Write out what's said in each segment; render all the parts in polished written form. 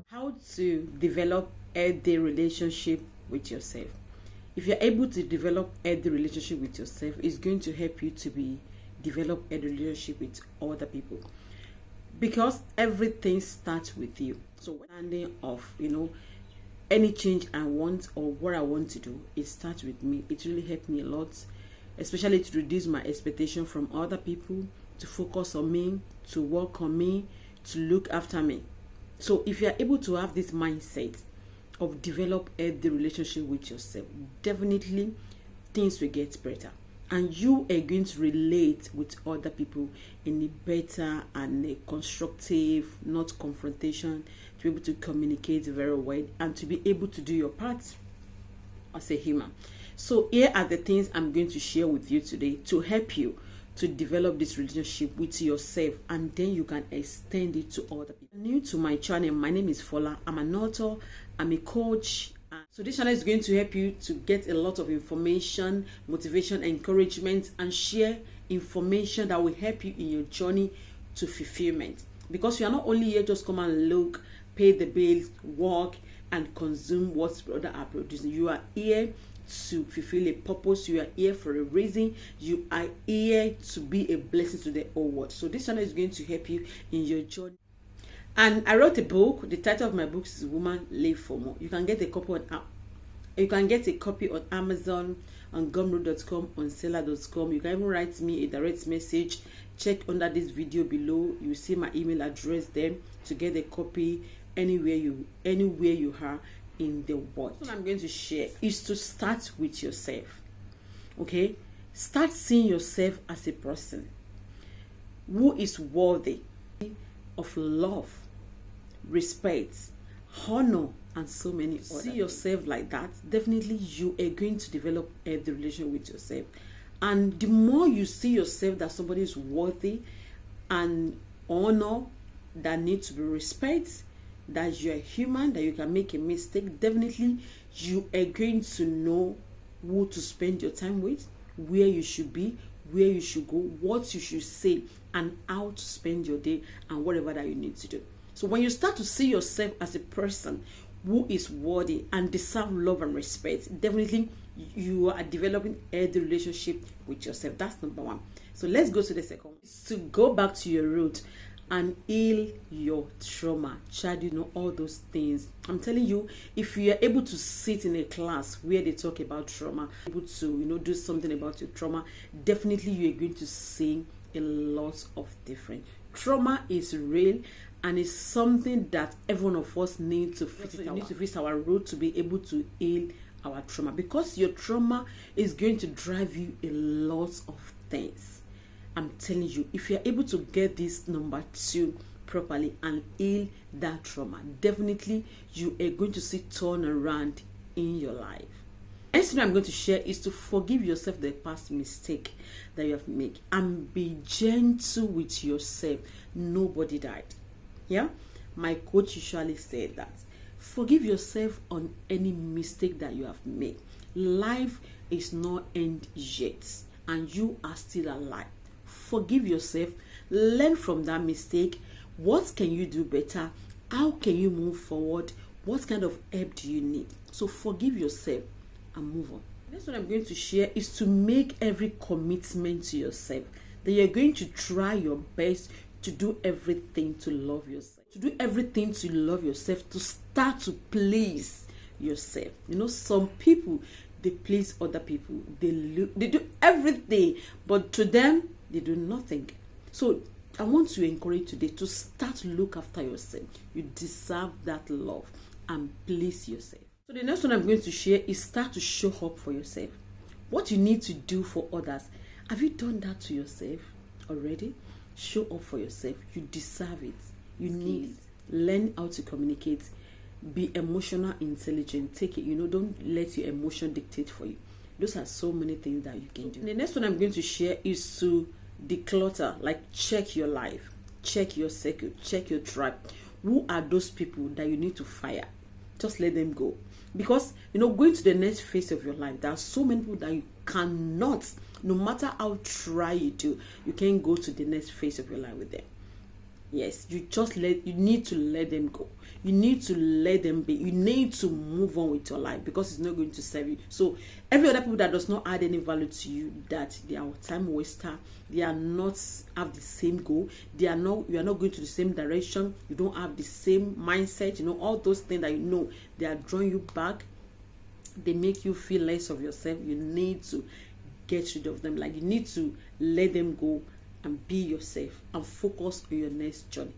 How to develop a healthy relationship with yourself. If you're able to develop a healthy relationship with yourself, it's going to help you to develop a relationship with other people, because everything starts with you. So understanding of any change I want or what I want to do, it starts with me. It really helped me a lot, especially to reduce my expectation from other people, to focus on me, to work on me, to look after me. So if you're able to have this mindset of develop a healthy relationship with yourself, definitely things will get better, and you are going to relate with other people in a better and a constructive, not confrontation, to be able to communicate very well and to be able to do your part as a human. So here are the things I'm going to share with you today to help you to develop this relationship with yourself, and then you can extend it to other people. New to my channel, my name is Fola. I'm an author, I'm a coach. So this channel is going to help you to get a lot of information, motivation, encouragement, and share information that will help you in your journey to fulfillment. Because you are not only here just come and look, pay the bills, work, and consume what others are producing. You are here to fulfill a purpose. You are here for a reason. You are here to be a blessing to the whole world. So this channel is going to help you in your journey. And I wrote a book. The title of my book is Woman Live for More. You can get a copy on Amazon, on gumroad.com, on seller.com. You can even write me a direct message. Check under this video below. You see my email address there to get a copy anywhere you are in the world. What I'm going to share is to start with yourself. Okay? Start seeing yourself as a person who is worthy of love, respect, honor, and so many others. See yourself like that, definitely you are going to develop a relation with yourself. And the more you see yourself that somebody is worthy and honor, that needs to be respected, that you're human, that you can make a mistake, definitely you are going to know who to spend your time with, where you should be, where you should go, what you should say, and how to spend your day, and whatever that you need to do. So when you start to see yourself as a person who is worthy and deserve love and respect, definitely you are developing a healthy relationship with yourself. That's number one. So let's go to the second one. It's to go back to your root and heal your trauma. Child, all those things. I'm telling you, if you are able to sit in a class where they talk about trauma, able to do something about your trauma, definitely you are going to see a lot of different. Trauma is real, and it's something that every one of us need to visit our root to be able to heal our trauma, because your trauma is going to drive you a lot of things. I'm telling you, if you're able to get this number 2 properly and heal that trauma, definitely you are going to see turn around in your life. Next thing I'm going to share is to forgive yourself the past mistake that you have made, and be gentle with yourself. Nobody died. Yeah, my coach usually said that. Forgive yourself on any mistake that you have made. Life is not end yet, and you are still alive. Forgive yourself. Learn from that mistake. What can you do better? How can you move forward? What kind of help do you need? So forgive yourself and move on. Next one I'm going to share is to make every commitment to yourself, that you're going to try your best to do everything to love yourself. To do everything to love yourself, to start to please yourself. Some people, they please other people. They do everything, but to them, they do nothing. So I want to encourage today to start to look after yourself. You deserve that love and please yourself. So the next one I'm going to share is start to show up for yourself. What you need to do for others. Have you done that to yourself already? Show up for yourself. You deserve it. You need it. Learn how to communicate. Be emotional intelligent. Take it. Don't let your emotion dictate for you. Those are so many things that you can do. The next one I'm going to share is to declutter. Like, check your life, check your circle, check your tribe. Who are those people that you need to fire? Just let them go. Because going to the next phase of your life, there are so many people that you cannot, no matter how try you do, you can't go to the next phase of your life with them. Yes, you need to let them go. You need to let them be. You need to move on with your life, because it's not going to serve you. So every other people that does not add any value to you, that they are time waster, they are not have the same goal, you are not going to the same direction, you don't have the same mindset, all those things that they are drawing you back, they make you feel less of yourself. You need to get rid of them. Like, you need to let them go and be yourself and focus on your next journey.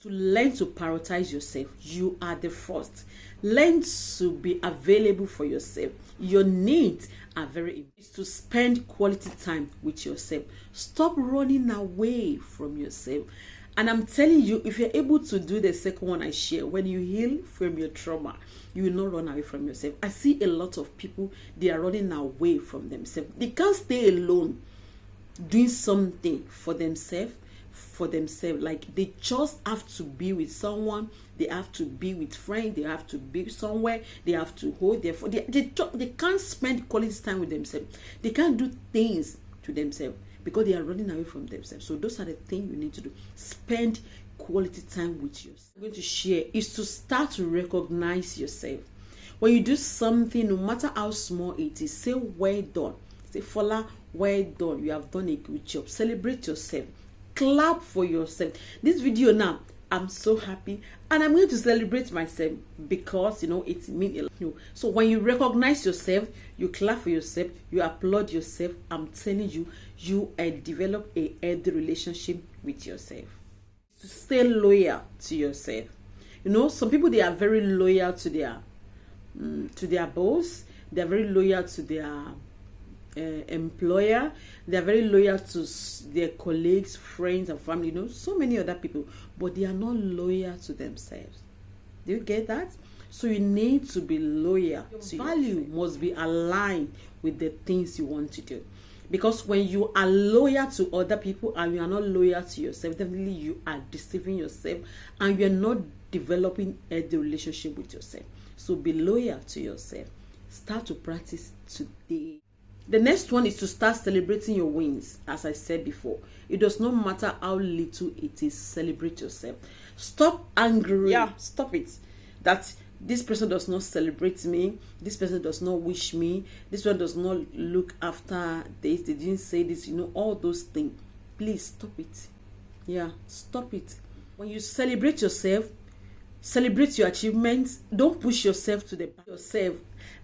To learn to prioritize yourself, you are the first. Learn to be available for yourself. Your needs are very important. To spend quality time with yourself. Stop running away from yourself. And I'm telling you, if you're able to do the second one I share, when you heal from your trauma, you will not run away from yourself. I see a lot of people, they are running away from themselves. They can't stay alone doing something for themselves. Like, they just have to be with someone, they have to be with friends, they have to be somewhere, they have to hold their phone. They can't spend quality time with themselves. They can't do things to themselves because they are running away from themselves. So those are the things you need to do. Spend quality time with yourself. What I'm going to share is to start to recognize yourself. When you do something, no matter how small it is, say well done. Say, Fola, well done. You have done a good job. Celebrate yourself. Clap for yourself. This video now, I'm so happy, and I'm going to celebrate myself because it means a lot. So when you recognize yourself, you clap for yourself, you applaud yourself. I'm telling you, you develop a healthy relationship with yourself. To stay loyal to yourself. Some people, they are very loyal to their boss. They are very loyal to their employer. They are very loyal to their colleagues, friends, and family. So many other people, but they are not loyal to themselves. Do you get that? So you need to be loyal. Your value must be aligned with the things you want to do. Because when you are loyal to other people and you are not loyal to yourself, definitely you are deceiving yourself and you are not developing a relationship with yourself. So be loyal to yourself. Start to practice today. The next one is to start celebrating your wins. As I said before, it does not matter how little it is, celebrate yourself. Stop angry. Yeah, stop it. That this person does not celebrate me, this person does not wish me, this one does not look after this, they didn't say this, all those things. Please stop it. Yeah, stop it. When you celebrate yourself, celebrate your achievements. Don't push yourself to the back.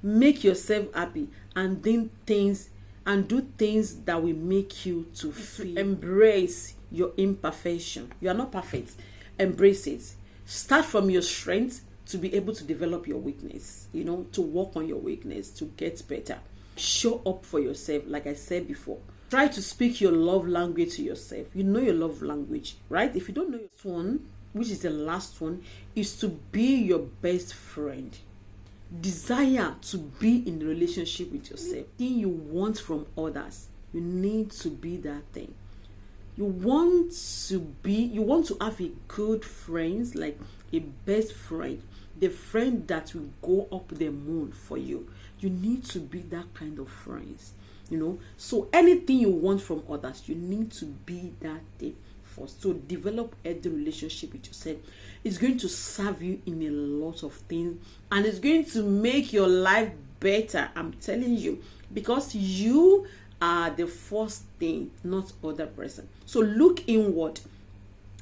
Make yourself happy and do things that will make you to feel. Embrace your imperfection. You are not perfect. Embrace it. Start from your strength to be able to develop your weakness, to work on your weakness, to get better. Show up for yourself, like I said before. Try to speak your love language to yourself. You know your love language, right? If you don't know this one, which is the last one, is to be your best friend. Desire to be in a relationship with yourself. The thing you want from others, you need to be that thing. You want to have a good friend, like a best friend, the friend that will go up the moon for you. You need to be that kind of friends, So anything you want from others, you need to be that thing first. So develop a relationship with yourself. It's going to serve you in a lot of things, and it's going to make your life better. I'm telling you, because you are the first thing, not other person. So look inward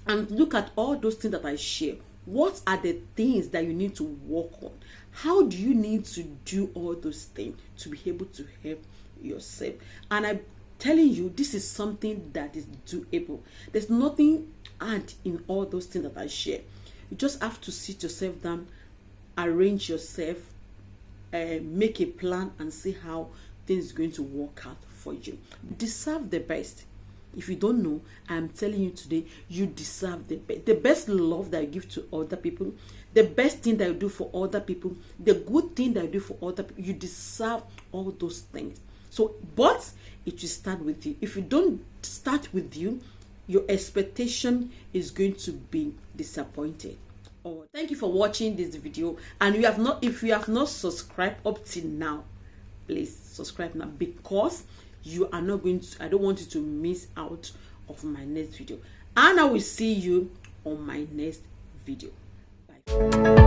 and look at all those things that I share. What are the things that you need to work on? How do you need to do all those things to be able to help yourself? And I'm telling you, this is something that is doable. There's nothing hard in all those things that I share. You just have to sit yourself down, arrange yourself, make a plan, and see how things are going to work out for you. You deserve the best. If you don't know, I'm telling you today, you deserve the best love that you give to other people, the best thing that you do for other people, the good thing that you do for other people. You deserve all those things. So, but it will start with you. If you don't start with you, your expectation is going to be disappointed. Oh, thank you for watching this video. And if you have not subscribed up till now, please subscribe now, because you are not going to, I don't want you to miss out of my next video. And I will see you on my next video. Bye.